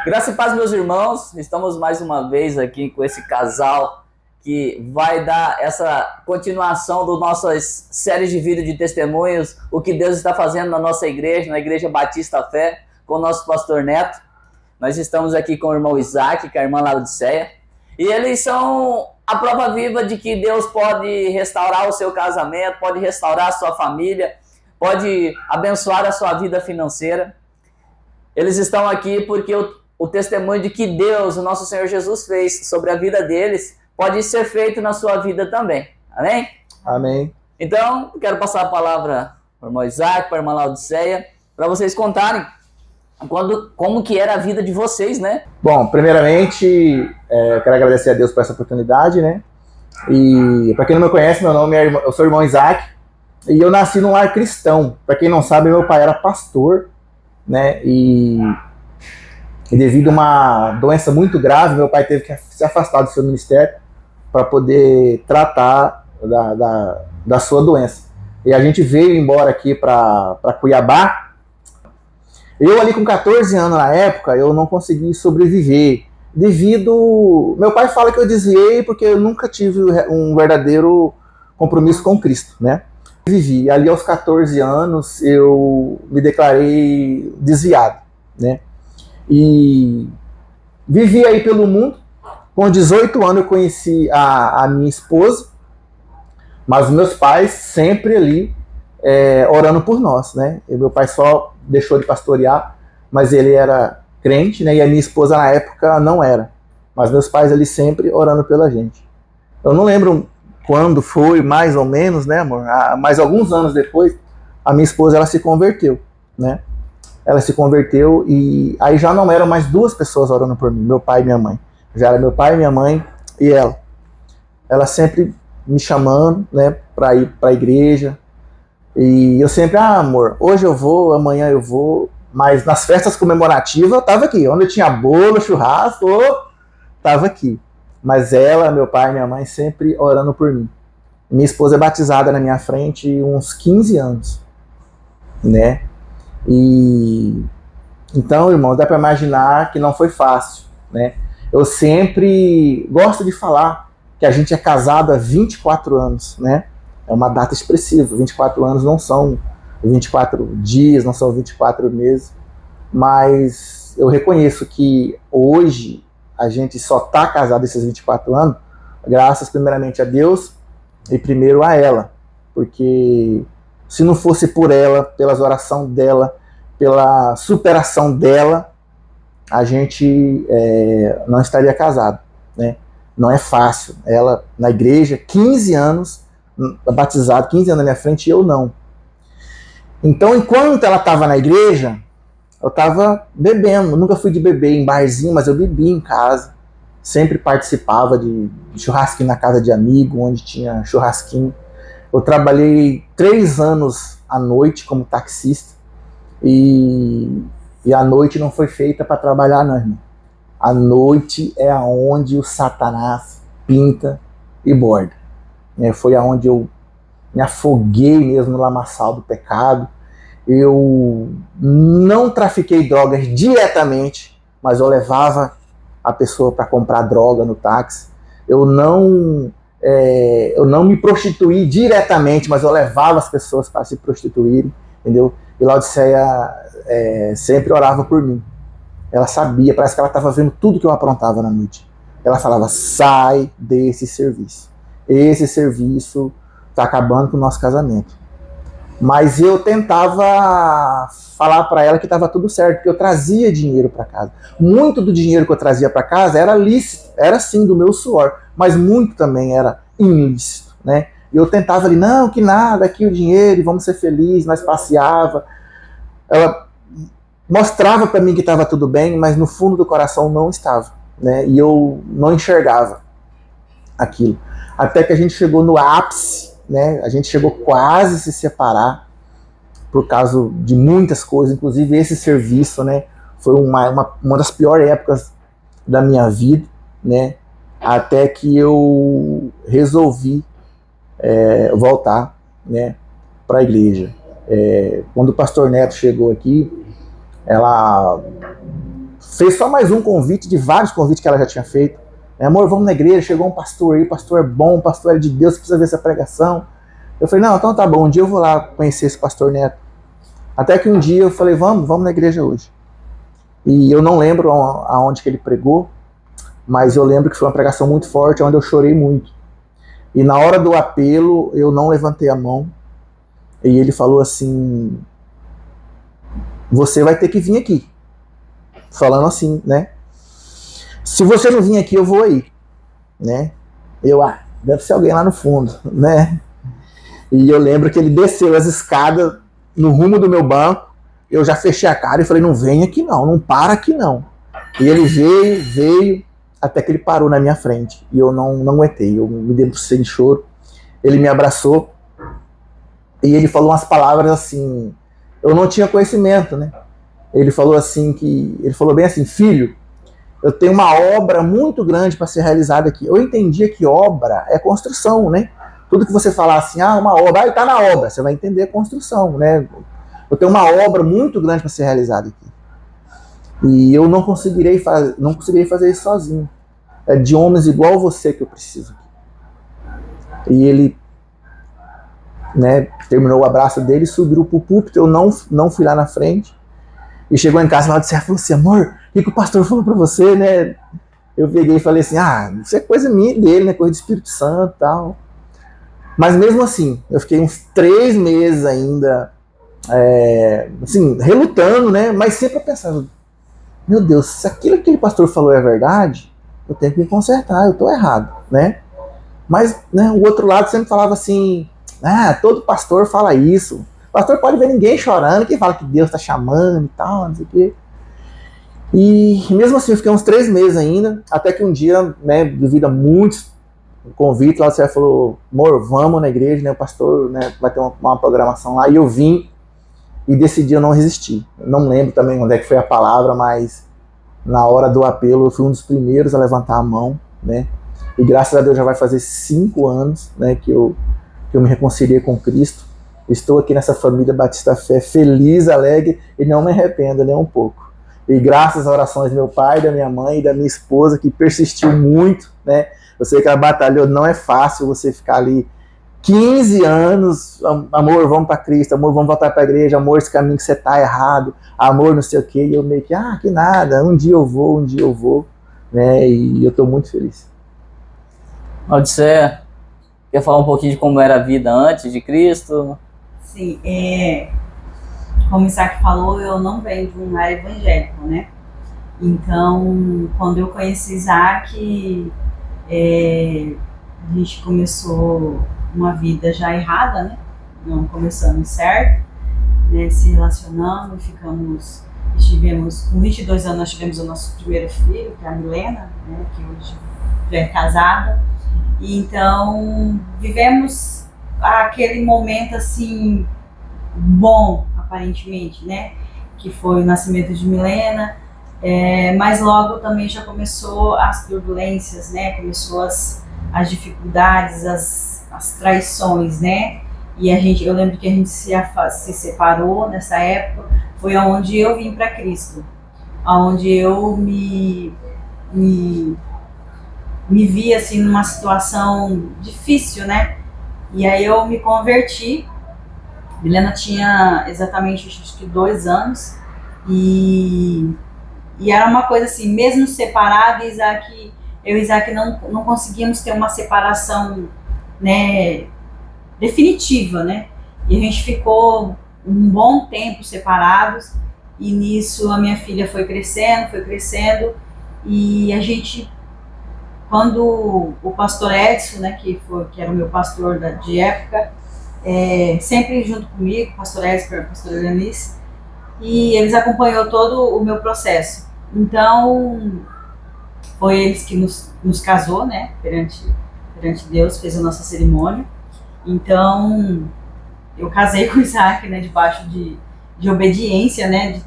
Graça e paz, meus irmãos. Estamos mais uma vez aqui com esse casal que vai dar essa continuação das nossas séries de vídeo de testemunhos, o que Deus está fazendo na nossa igreja, na Igreja Batista Fé, com o nosso pastor Neto. Nós estamos aqui com o irmão Isaac, com a irmã Laodiceia, e eles são a prova viva de que Deus pode restaurar o seu casamento, pode restaurar a sua família, pode abençoar a sua vida financeira. Eles estão aqui porque o testemunho de que Deus, o nosso Senhor Jesus, fez sobre a vida deles pode ser feito na sua vida também. Amém? Amém. Então, quero passar a palavra para o irmão Isaac, para a irmã Laodiceia, para vocês contarem como que era a vida de vocês, né? Bom, primeiramente, eu quero agradecer a Deus por essa oportunidade, né? E para quem não me conhece, meu nome eu sou o irmão Isaac, e eu nasci num lar cristão. Para quem não sabe, meu pai era pastor, né? E devido a uma doença muito grave, meu pai teve que se afastar do seu ministério para poder tratar da sua doença. E a gente veio embora aqui para Cuiabá. Eu ali com 14 anos na época, eu não consegui sobreviver devido... Meu pai fala que eu desviei porque eu nunca tive um verdadeiro compromisso com Cristo, né? Vivi. Ali aos 14 anos eu me declarei desviado, né? E vivi aí pelo mundo. Com 18 anos eu conheci a minha esposa, mas meus pais sempre ali orando por nós, né? E meu pai só deixou de pastorear, mas ele era crente, né? E a minha esposa na época não era. Mas meus pais ali sempre orando pela gente. Eu não lembro quando foi, mais ou menos, né, amor? Mas alguns anos depois, a minha esposa ela se converteu, né? Ela se converteu e aí já não eram mais duas pessoas orando por mim, meu pai e minha mãe. Já era meu pai, minha mãe e ela. Ela sempre me chamando, né, para ir para a igreja. E eu sempre, amor, hoje eu vou, amanhã eu vou. Mas nas festas comemorativas eu tava aqui. Onde tinha bolo, churrasco, tava aqui. Mas ela, meu pai e minha mãe sempre orando por mim. Minha esposa é batizada na minha frente uns 15 anos, né? E então, irmão, dá para imaginar que não foi fácil, né? Eu sempre gosto de falar que a gente é casado há 24 anos, né? É uma data expressiva. 24 anos não são 24 dias, não são 24 meses, mas eu reconheço que hoje a gente só está casado esses 24 anos graças primeiramente a Deus e primeiro a ela, porque se não fosse por ela, pelas orações dela, pela superação dela, a gente não estaria casado, né? Não é fácil. Ela na igreja, 15 anos, batizado, 15 anos na minha frente, e eu não. Então, enquanto ela estava na igreja, eu estava bebendo. Eu nunca fui de beber em barzinho, mas eu bebi em casa. Sempre participava de churrasquinho na casa de amigo, onde tinha churrasquinho. Eu trabalhei 3 anos à noite como taxista e a noite não foi feita para trabalhar, não, irmão. A noite é aonde o Satanás pinta e borda. Foi aonde eu me afoguei mesmo no lamaçal do pecado. Eu não trafiquei drogas diretamente, mas eu levava a pessoa para comprar droga no táxi. Eu não me prostituí diretamente, mas eu levava as pessoas para se prostituírem, entendeu? E Laodiceia sempre orava por mim. Ela sabia, parece que ela estava vendo tudo que eu aprontava na noite. Ela falava, sai desse serviço. Esse serviço está acabando com o nosso casamento. Mas eu tentava falar para ela que estava tudo certo, porque eu trazia dinheiro para casa. Muito do dinheiro que eu trazia para casa era lícito, era sim do meu suor, mas muito também era ilícito, né? E eu tentava ali, não, que nada, aqui o dinheiro, vamos ser felizes, nós passeava. Ela mostrava para mim que estava tudo bem, mas no fundo do coração não estava, né? E eu não enxergava aquilo. Até que a gente chegou no ápice, né? A gente chegou quase a se separar por causa de muitas coisas, inclusive esse serviço, né? Foi uma das piores épocas da minha vida, né? Até que eu resolvi voltar, né, para a igreja. Quando o pastor Neto chegou aqui, ela fez só mais um convite de vários convites que ela já tinha feito. Amor, vamos na igreja, chegou um pastor aí, o pastor é bom, o pastor é de Deus, você precisa ver essa pregação. Eu falei, não, então tá bom, um dia eu vou lá conhecer esse pastor Neto. Até que um dia eu falei, vamos na igreja hoje. E eu não lembro aonde que ele pregou, mas eu lembro que foi uma pregação muito forte, onde eu chorei muito. E na hora do apelo, eu não levantei a mão, e ele falou assim, você vai ter que vir aqui. Falando assim, né? Se você não vir aqui, eu vou aí, né? Deve ser alguém lá no fundo, né? E eu lembro que ele desceu as escadas no rumo do meu banco, eu já fechei a cara e falei, não vem aqui não, não para aqui não. E ele veio, até que ele parou na minha frente, e eu não aguentei, eu me debrucei em choro, ele me abraçou, e ele falou umas palavras assim, eu não tinha conhecimento, né? Ele falou bem assim, filho, eu tenho uma obra muito grande para ser realizada aqui. Eu entendia que obra é construção, né? Tudo que você falar assim, uma obra, está na obra, você vai entender a construção, né? Eu tenho uma obra muito grande para ser realizada aqui. E eu não conseguirei fazer isso sozinho. É de homens igual você que eu preciso. E ele, né, terminou o abraço dele, subiu pro púlpito, eu não fui lá na frente. E chegou em casa, e falou assim, amor, o que o pastor falou pra você, né? Eu peguei e falei assim, isso é coisa minha e dele, né? Coisa do Espírito Santo e tal. Mas mesmo assim, eu fiquei uns 3 meses ainda, assim, relutando, né? Mas sempre pensando, meu Deus, se aquilo que aquele pastor falou é verdade, eu tenho que me consertar, eu tô errado, né? Mas, né, o outro lado sempre falava assim, todo pastor fala isso. O pastor pode ver ninguém chorando, que fala que Deus está chamando e tal, não sei o quê. E mesmo assim, eu fiquei uns 3 meses ainda, até que um dia, né, devido a muitos convites, lá você falou, amor, vamos na igreja, né, o pastor, né, vai ter uma programação lá, e eu vim e decidi eu não resistir. Eu não lembro também onde é que foi a palavra, mas na hora do apelo eu fui um dos primeiros a levantar a mão, né, e graças a Deus já vai fazer 5 anos, né, que eu me reconciliei com Cristo. Estou aqui nessa família Batista Fé, feliz, alegre e não me arrependo nem um pouco. E graças às orações do meu pai, da minha mãe e da minha esposa, que persistiu muito, né? Eu sei que ela batalhou, não é fácil você ficar ali 15 anos, amor, vamos para Cristo, amor, vamos voltar para a igreja, amor, esse caminho que você está errado, amor, não sei o quê. E eu meio que nada, um dia eu vou, né? E eu estou muito feliz. Odisseia, quer falar um pouquinho de como era a vida antes de Cristo? Sim, como o Isaac falou, eu não venho de um lar evangélico, né? Então, quando eu conheci Isaac, a gente começou uma vida já errada, né? Não começamos certo, né? Se relacionando, estivemos com 22 anos, nós tivemos o nosso primeiro filho, que é a Milena, né? Que hoje já é casada. E então, vivemos aquele momento assim bom, aparentemente, né, que foi o nascimento de Milena, mas logo também já começou as turbulências, né, começou as dificuldades, as traições, né, e eu lembro que a gente se separou nessa época, foi onde eu vim para Cristo, onde eu me vi assim numa situação difícil, né? E aí eu me converti. Milena tinha exatamente acho que 2 anos e era uma coisa assim, mesmo separado, eu e Isaac não conseguíamos ter uma separação, né, definitiva, né? E a gente ficou um bom tempo separados e nisso a minha filha foi crescendo e a gente, quando o pastor Edson, né, que era o meu pastor de época, sempre junto comigo, o pastor Edson e a pastora Eunice, e eles acompanhou todo o meu processo. Então, foi eles que nos casou, né, perante Deus, fez a nossa cerimônia. Então, eu casei com o Isaac, né, debaixo de obediência, né,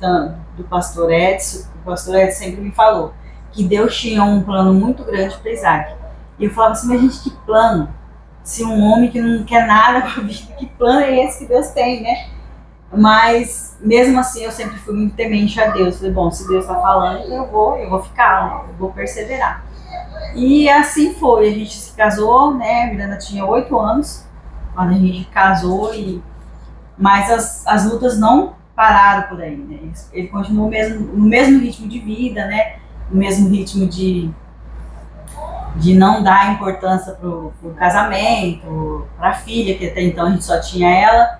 do pastor Edson. O pastor Edson sempre me falou que Deus tinha um plano muito grande para Isaac. E eu falava assim, mas gente, que plano? Se um homem que não quer nada com a vida, que plano é esse que Deus tem, né? Mas, mesmo assim, eu sempre fui muito temente a Deus. Falei, bom, se Deus está falando, eu vou ficar, né? Eu vou perseverar. E assim foi, a gente se casou, né? A Miranda tinha 8 anos quando a gente casou, mas as lutas não pararam por aí, né? Ele continuou no mesmo ritmo de vida, né? No mesmo ritmo de não dar importância pro casamento, pra filha, que até então a gente só tinha ela.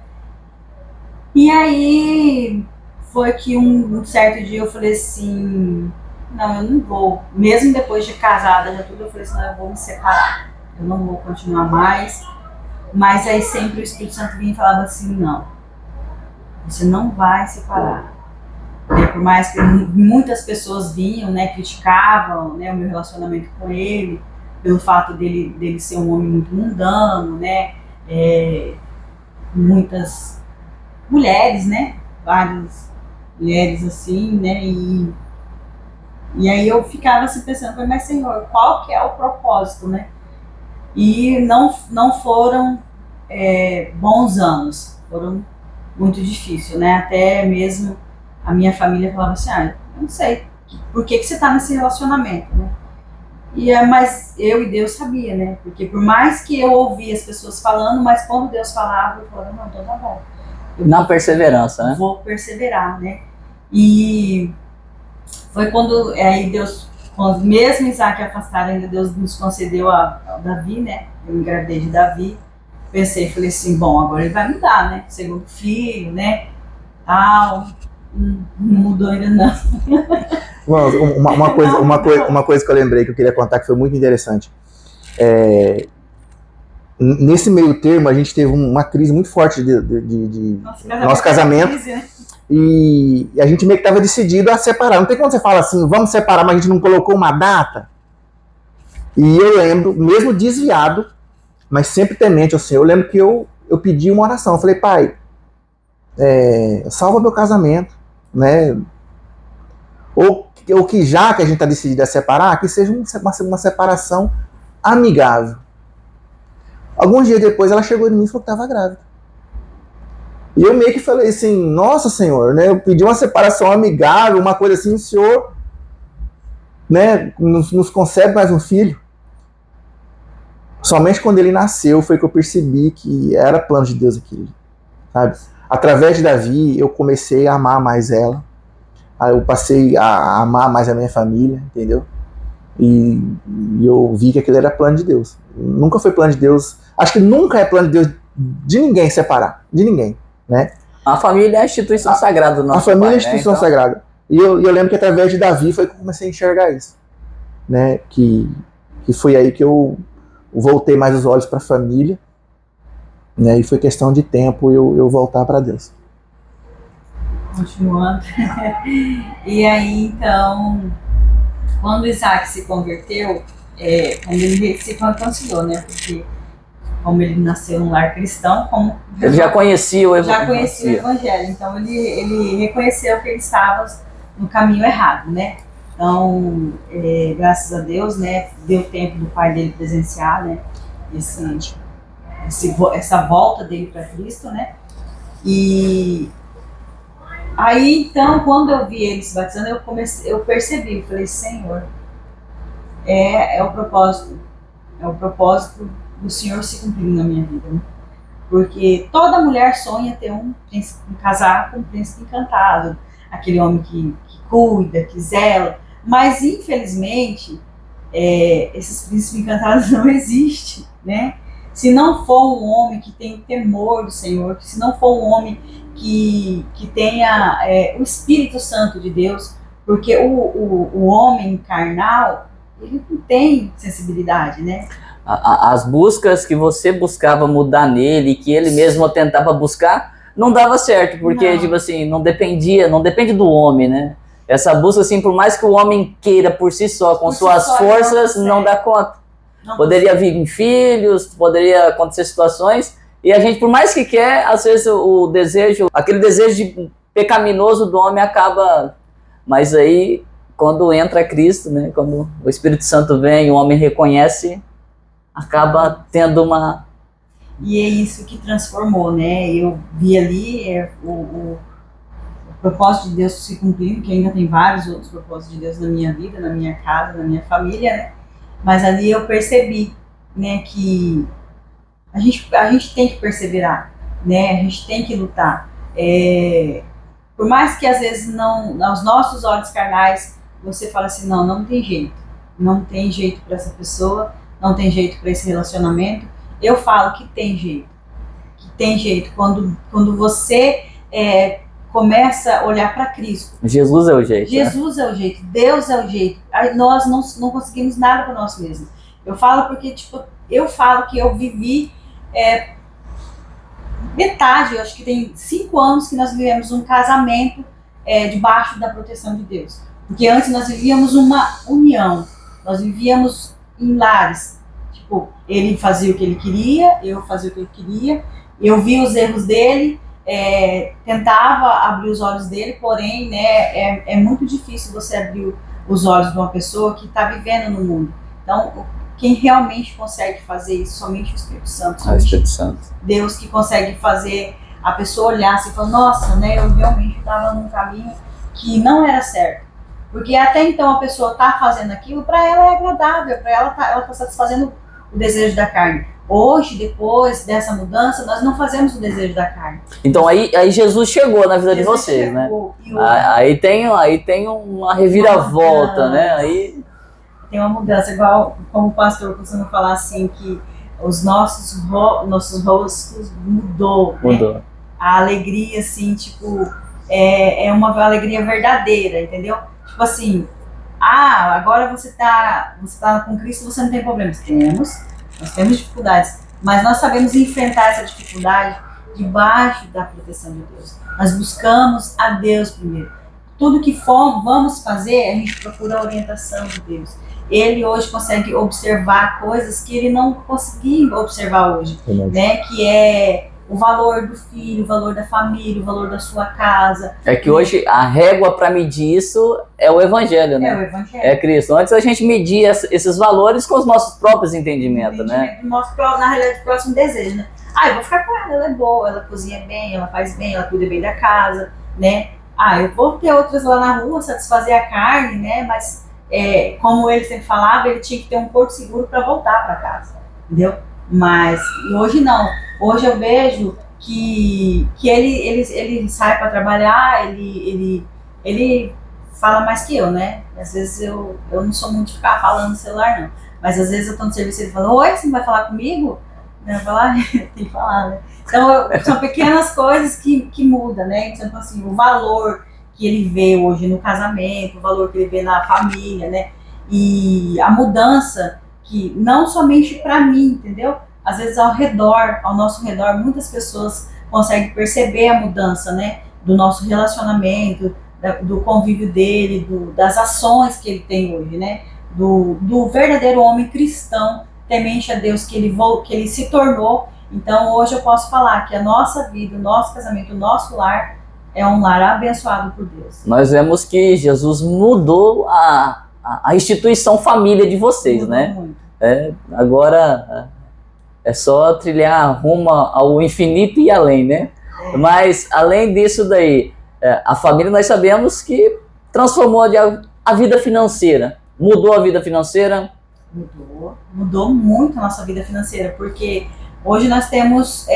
E aí foi que um certo dia eu falei assim, não, eu não vou, mesmo depois de casada, já tudo, eu falei assim, não, eu vou me separar, eu não vou continuar mais. Mas aí sempre o Espírito Santo vinha e falava assim, não, você não vai separar. Por mais que muitas pessoas vinham, né, criticavam, né, o meu relacionamento com ele, pelo fato dele ser um homem muito mundano, né, muitas mulheres, né, várias mulheres assim, né, e aí eu ficava assim pensando, mas Senhor, qual que é o propósito, né? E não foram bons anos, foram muito difíceis, né? Até mesmo a minha família falava assim, eu não sei, por que você está nesse relacionamento, né? Mas eu e Deus sabia, né? Porque por mais que eu ouvia as pessoas falando, mas quando Deus falava, eu falava, não, então tá bom. Na perseverança, né? Vou perseverar, né? E foi quando aí Deus, mesmo Isaac afastado, ainda Deus nos concedeu a Davi, né? Eu engravidei de Davi. Falei assim, bom, agora ele vai mudar, né? Segundo filho, né? Tal. Não mudou ainda não. Uma coisa que eu lembrei que eu queria contar que foi muito interessante. Nesse meio termo, a gente teve uma crise muito forte de nosso casamento. Crise, né? E a gente meio que estava decidido a separar. Não tem como você fala assim, vamos separar, mas a gente não colocou uma data. E eu lembro, mesmo desviado, mas sempre temente ao Senhor, eu lembro que eu pedi uma oração. Eu falei, Pai, salva meu casamento, né? Ou que já que a gente está decidido a separar, que seja uma separação amigável. Alguns dias depois ela chegou em mim e falou que estava grávida. E eu meio que falei assim, nossa Senhor, né? Eu pedi uma separação amigável, uma coisa assim, o Senhor, né, nos concede mais um filho. Somente quando ele nasceu foi que eu percebi que era plano de Deus aquilo, sabe? Através de Davi eu comecei a amar mais ela. Aí eu passei a amar mais a minha família, entendeu? E eu vi que aquilo era plano de Deus. Nunca foi plano de Deus. Acho que nunca é plano de Deus de ninguém separar. De ninguém, né? A família é a instituição sagrada do nosso A família pai, é a instituição né? Então... sagrada. E eu lembro que através de Davi foi que eu comecei a enxergar isso, né? Que foi aí que eu voltei mais os olhos para a família, né? E foi questão de tempo eu voltar para Deus. Continuando. E aí, então, quando Isaac se converteu, quando ele se reconciliou, né? Porque como ele nasceu num lar cristão, ele já conhecia o Evangelho. Então ele reconheceu que ele estava no caminho errado, né? Então, graças a Deus, né? Deu tempo do pai dele presenciar, né? Essa volta dele para Cristo, né? E aí, então, quando eu vi ele se batizando, eu percebi, eu falei, Senhor, é o propósito do Senhor se cumprindo na minha vida, né? Porque toda mulher sonha ter um casar com um príncipe encantado, aquele homem que cuida, que zela, mas infelizmente esses príncipes encantados não existem, né? Se não for um homem que tem o temor do Senhor, se não for um homem que tenha o Espírito Santo de Deus, porque o homem carnal, ele não tem sensibilidade, né? As buscas que você buscava mudar nele, que ele mesmo tentava buscar, não dava certo, porque, tipo assim, não depende do homem, né? Essa busca, assim, por mais que o homem queira por si só, com suas forças, não dá conta. Poderia vir em filhos, poderia acontecer situações, e a gente, por mais que quer, às vezes aquele desejo pecaminoso do homem acaba, mas aí, quando entra Cristo, né, quando o Espírito Santo vem, o homem reconhece, acaba tendo uma E é isso que transformou, né? Eu vi ali o propósito de Deus se cumprindo, que ainda tem vários outros propósitos de Deus na minha vida, na minha casa, na minha família, né? Mas ali eu percebi, né, que a gente tem que perseverar, né? A gente tem que lutar. Por mais que às vezes não, aos nossos olhos carnais, você fala assim, não tem jeito. Não tem jeito para essa pessoa, não tem jeito para esse relacionamento. Eu falo que tem jeito. Que tem jeito. Quando você começa a olhar para Cristo. Jesus é o jeito. Jesus é o jeito. Deus é o jeito. Aí nós não conseguimos nada por nós mesmos. Eu falo porque, eu falo que eu vivi metade, eu acho que tem 5 anos que nós vivemos um casamento debaixo da proteção de Deus. Porque antes nós vivíamos uma união. Nós vivíamos em lares. Ele fazia o que ele queria, eu fazia o que ele queria. Eu via os erros dele, tentava abrir os olhos dele, porém, né, é muito difícil você abrir os olhos de uma pessoa que está vivendo no mundo. Então, quem realmente consegue fazer isso, somente o Espírito Santo. O Espírito Santo. Deus que consegue fazer a pessoa olhar assim e falar, nossa, né, eu realmente estava num caminho que não era certo. Porque até então a pessoa está fazendo aquilo, para ela é agradável, para ela está satisfazendo o desejo da carne. Hoje, depois dessa mudança, nós não fazemos o desejo da carne. Então aí Jesus chegou na vida de vocês, chegou, né? Aí tem uma reviravolta, né? Aí tem uma mudança, igual como o pastor costuma falar assim, que os nossos rostos mudou. Né? A alegria, assim, é uma alegria verdadeira, entendeu? Tipo assim, agora você tá com Cristo, você não tem problemas. Nós temos dificuldades, mas nós sabemos enfrentar essa dificuldade debaixo da proteção de Deus. Nós buscamos a Deus primeiro. Tudo que vamos fazer, a gente procura a orientação de Deus. Ele hoje consegue observar coisas que ele não conseguia observar hoje, né? Que é o valor do filho, o valor da família, o valor da sua casa. É que hoje a régua para medir isso é o Evangelho, né? É o Evangelho. É Cristo. Antes a gente media esses valores com os nossos próprios entendimentos, né? Na realidade, o próximo desejo, né? Eu vou ficar com ela é boa, ela cozinha bem, ela faz bem, ela cuida bem da casa, né? Eu vou ter outras lá na rua, satisfazer a carne, né? Mas, como ele sempre falava, ele tinha que ter um porto seguro para voltar para casa, entendeu? Mas hoje não. Hoje eu vejo que ele sai para trabalhar, ele fala mais que eu, né? Às vezes eu não sou muito de ficar falando no celular, não. Mas às vezes eu tô no serviço e ele fala, oi, você não vai falar comigo? Eu vou falar, tem que falar, né? Então são pequenas coisas que mudam, né? Então assim, o valor que ele vê hoje no casamento, o valor que ele vê na família, né? E a mudança que não somente para mim, entendeu? Às vezes ao nosso redor, muitas pessoas conseguem perceber a mudança, né? Do nosso relacionamento, do convívio dele, das ações que ele tem hoje, né? Do verdadeiro homem cristão, temente a Deus que ele se tornou. Então hoje eu posso falar que a nossa vida, o nosso casamento, o nosso lar é um lar abençoado por Deus. Nós vemos que Jesus mudou a instituição família de vocês, mudou, né? Muito. Agora é só trilhar rumo ao infinito e além, né? Mas além disso daí, a família nós sabemos que transformou a vida financeira. Mudou a vida financeira? Mudou muito a nossa vida financeira, porque hoje nós temos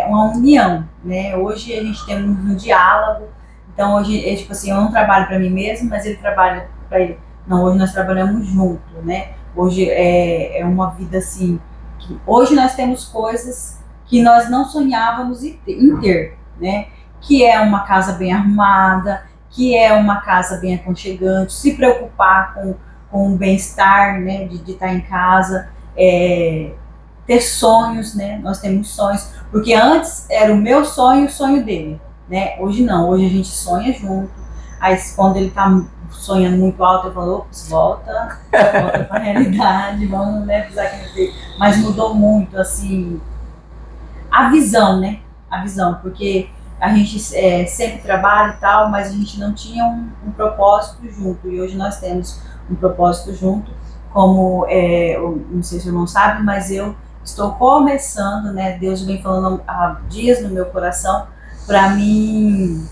uma união, né? Hoje a gente tem um diálogo. Então hoje, tipo assim, eu não trabalho para mim mesmo, mas ele trabalha para ele. Não, hoje nós trabalhamos junto, né? Hoje é uma vida assim, que hoje nós temos coisas que nós não sonhávamos em ter, né? Que é uma casa bem arrumada, que é uma casa bem aconchegante, se preocupar com o bem-estar, né? De estar em casa, ter sonhos, né? Nós temos sonhos, porque antes era o meu sonho e o sonho dele, né? Hoje não, hoje a gente sonha junto, aí quando ele tá sonhando muito alto, eu falo, volta para a realidade, vamos, né, mas mudou muito, assim, a visão, né, porque a gente sempre trabalha e tal, mas a gente não tinha um propósito junto, e hoje nós temos um propósito junto, como, não sei se o irmão sabe, mas eu estou começando, né? Deus vem falando há dias no meu coração para mim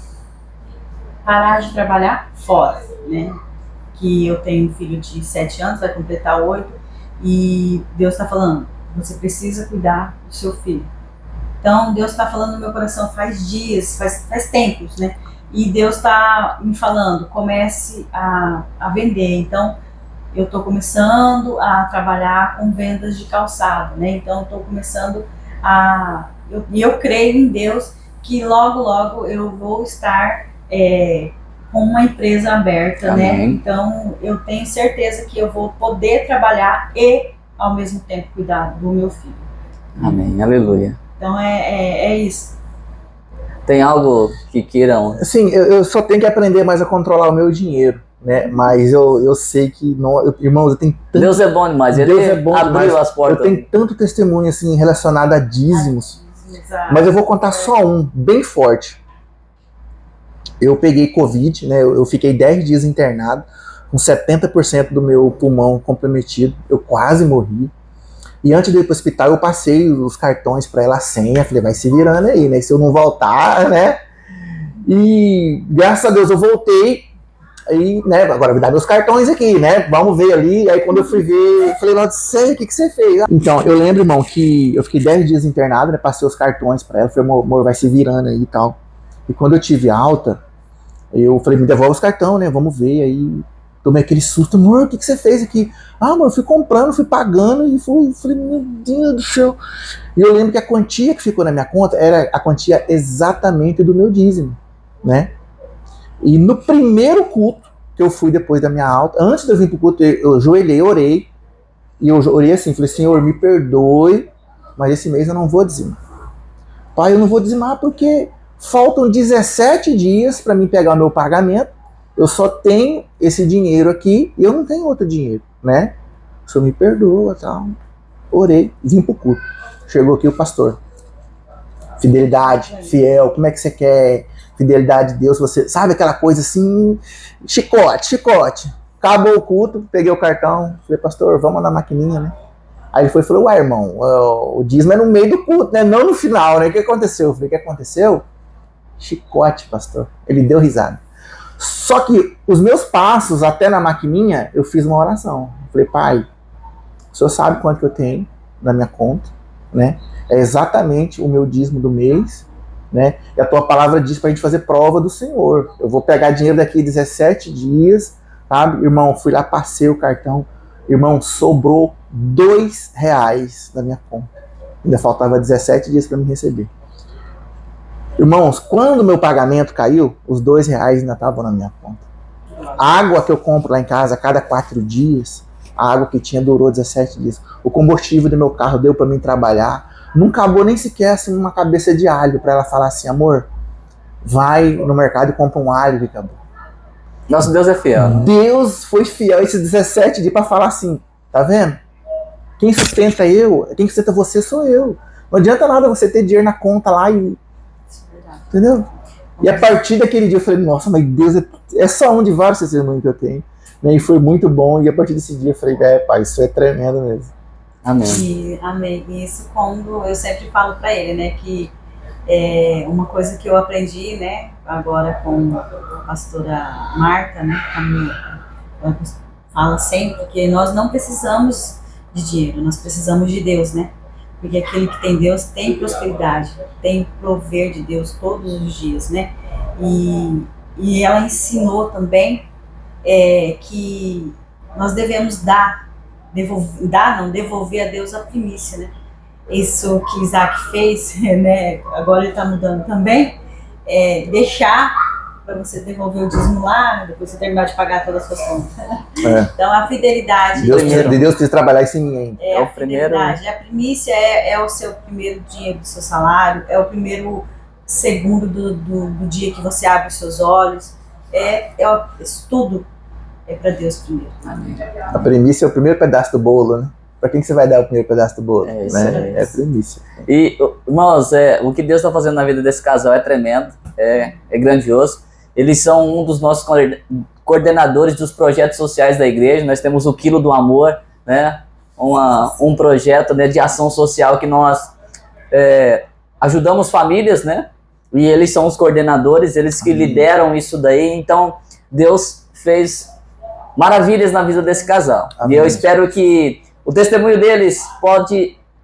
parar de trabalhar fora, né? Que eu tenho um filho de 7 anos, vai completar 8, e Deus está falando, você precisa cuidar do seu filho. Então Deus está falando no meu coração faz dias, faz tempos, né? E Deus está me falando, comece a vender. Então eu estou começando a trabalhar com vendas de calçado, né? Então estou começando eu creio em Deus que logo eu vou estar com uma empresa aberta, Amém. né? Então eu tenho certeza que eu vou poder trabalhar e ao mesmo tempo cuidar do meu filho. Amém, aleluia. Então é isso. Tem algo que queiram? Sim, eu só tenho que aprender mais a controlar o meu dinheiro, né? Mas eu sei que, irmãos, eu tenho tanto... Deus é bom demais, Ele Deus é bom abriu demais. as portas. Eu tenho tanto testemunho assim relacionado a dízimos, Exato. mas eu vou contar só um, bem forte. Eu peguei Covid, né? Eu fiquei 10 dias internado, com 70% do meu pulmão comprometido, eu quase morri. E antes de ir para o hospital, eu passei os cartões para ela, a senha, falei, vai se virando aí, né? Se eu não voltar, né? E graças a Deus eu voltei, aí, né? Agora me dá meus cartões aqui, né? Vamos ver ali. Aí quando eu fui ver, falei, não sei, o que você fez? Então, eu lembro, irmão, que eu fiquei 10 dias internado, né? Passei os cartões para ela, falei, amor, vai se virando aí e tal. E quando eu tive alta, eu falei, me devolve os cartões, né? Vamos ver aí. Tomei aquele susto, amor, o que você fez aqui? Ah, amor, eu fui comprando, fui pagando e falei, meu Deus do céu. E eu lembro que a quantia que ficou na minha conta era a quantia exatamente do meu dízimo, né? E no primeiro culto que eu fui depois da minha alta, antes de eu vir pro culto, eu ajoelhei, orei, e eu orei assim, falei, Senhor, me perdoe, mas esse mês eu não vou dizimar. Pai, eu não vou dizimar porque faltam 17 dias para mim pegar o meu pagamento. Eu só tenho esse dinheiro aqui e eu não tenho outro dinheiro, né? O Senhor me perdoa, tal. Orei, vim pro culto. Chegou aqui o pastor. Fidelidade, fiel, como é que você quer? Fidelidade de Deus, você sabe aquela coisa assim, chicote. Acabou o culto, peguei o cartão, falei, pastor, vamos na maquininha, né? Aí ele foi e falou, ué, irmão, o dízimo é no meio do culto, né? Não no final, né? O que aconteceu? Eu falei, o que aconteceu? Chicote, pastor. Ele deu risada. Só que os meus passos até na maquininha, eu fiz uma oração. Falei, pai, o senhor sabe quanto que eu tenho na minha conta, né? É exatamente o meu dízimo do mês, né? E a tua palavra diz pra gente fazer prova do Senhor. Eu vou pegar dinheiro daqui 17 dias, sabe? Irmão, fui lá, passei o cartão. Irmão, sobrou R$2 na minha conta. Ainda faltava 17 dias para me receber. Irmãos, quando o meu pagamento caiu, os R$2 ainda estavam na minha conta. A água que eu compro lá em casa a cada 4 dias, a água que tinha durou 17 dias. O combustível do meu carro deu para mim trabalhar. Não acabou nem sequer assim uma cabeça de alho para ela falar assim, amor, vai no mercado e compra um alho que acabou. Nosso Deus é fiel. Deus foi fiel esses 17 dias para falar assim, tá vendo? Quem sustenta quem sustenta você sou eu. Não adianta nada você ter dinheiro na conta lá e... Entendeu? E a partir daquele dia eu falei, nossa, mas Deus é só um de vários testemunhos que eu tenho. E foi muito bom. E a partir desse dia eu falei, pai, isso é tremendo mesmo. Amém. Amém. E isso quando eu sempre falo pra ele, né, que uma coisa que eu aprendi, né, agora com a pastora Marta, né, ela fala sempre que nós não precisamos de dinheiro, nós precisamos de Deus, né? Porque aquele que tem Deus tem prosperidade, tem prover de Deus todos os dias, né? E ela ensinou também que nós devemos devolver a Deus a primícia, né? Isso que Isaac fez, né? Agora ele está mudando também, deixar para você devolver o dízimo lá, depois você terminar de pagar todas as suas contas. Então a fidelidade... Deus precisa trabalhar isso em mim ainda. A fidelidade, a primícia é o seu primeiro dinheiro do seu salário, é o primeiro segundo do dia que você abre os seus olhos, tudo é para Deus primeiro. Amém. A primícia é o primeiro pedaço do bolo, né? Para quem que você vai dar o primeiro pedaço do bolo? Isso, né? É a primícia. E, irmãos, o que Deus está fazendo na vida desse casal é tremendo, é grandioso. Eles são um dos nossos coordenadores dos projetos sociais da igreja. Nós temos o Quilo do Amor, né? um projeto, né, de ação social que nós ajudamos famílias, né? E eles são os coordenadores, eles que lideram isso daí. Então, Deus fez maravilhas na vida desse casal. Amém. E eu espero que o testemunho deles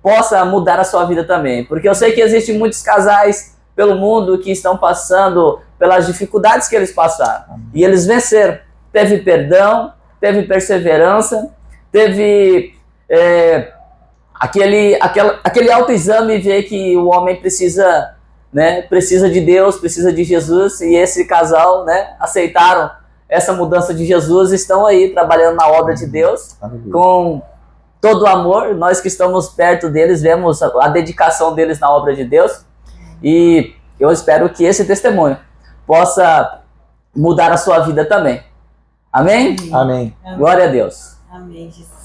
possa mudar a sua vida também. Porque eu sei que existem muitos casais pelo mundo que estão passando pelas dificuldades que eles passaram. Amém. E eles venceram. Teve perdão, teve perseverança, teve aquele autoexame, ver que o homem precisa, né, precisa de Deus, precisa de Jesus, e esse casal, né, aceitaram essa mudança de Jesus, estão aí trabalhando na obra de Deus, com todo o amor. Nós que estamos perto deles, vemos a dedicação deles na obra de Deus, e eu espero que esse testemunho possa mudar a sua vida também. Amém? Amém. Glória a Deus. Amém, Jesus.